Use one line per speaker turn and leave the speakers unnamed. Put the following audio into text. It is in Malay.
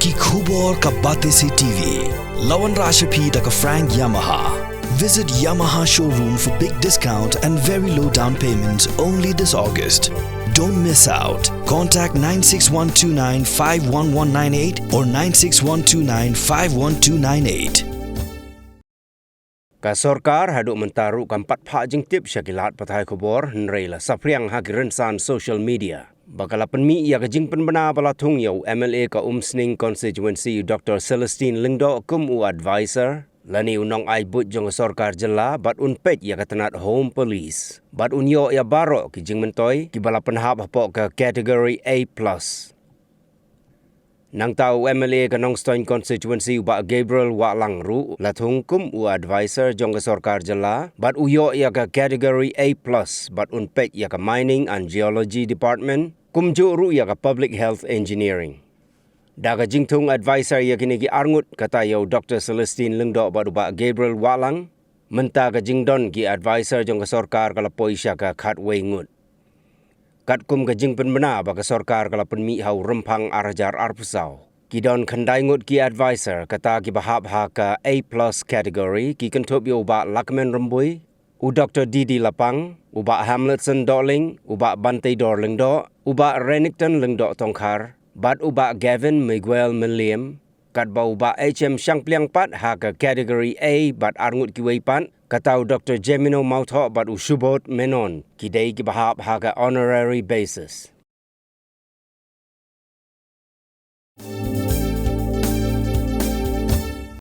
ki khubor ka bate se TV. Lawan Rashapi da ka Frank Yamaha. Visit Yamaha showroom for big discount and very low down payments only this August. Don't miss out. Contact 96129-51198 or 96129-51298.
Ka Sorkar haduk mentaru kampat phak jing tip syakilat patai kubor nreila sapriang hakiran san social media. Bakala penmi ia ka jing penbena bala Thung yau MLA ka Sning constituency Dr. Celestine lingdo kum advisor lani unong ai but jong Sorkar jela bat unpet ia ka tenat home police. Bat unyo ia baro ki jing mentoy ki bala penhap hapok ke category A+. Nang tahu MLA ke Nongstoin constituency ubak Gabriel wak langru la Thung kum advisor jong ke Sorkar jela bat uyo ia ke category A+, bat unpet ia ke mining and geology department kum ru ia ke public health engineering. Daga jing Thung advisor ia kini ki Ngut kata yau Dr. Celestine lengdo bat ubak Gabriel wak lang menta ke jing don ki advisor jong ke Sorkar kala poisya ke Khatway Ngut. Kat kum ke jing penbena baka Sorkar kala penmi hau rempang arajar arpusau. Kidon khandai Ngut ki advisor kata ki bahap ha ke A+ category ki kentup yo ubak Lakmen Rembui, u Dr. Didi Lapang, ubak Hamletson Doling, ubak Bantai Dorling do, ubak Renington Lengdo Tongkar, bat ubak Gavin Miguel Meliam, kat ba ubak HM Shangpliang Pat ha ke category A bat Ngut ki weipan, katau Dr. Jemino Mautho bat usubot menon kidai ki bahap ha ke honorary basis.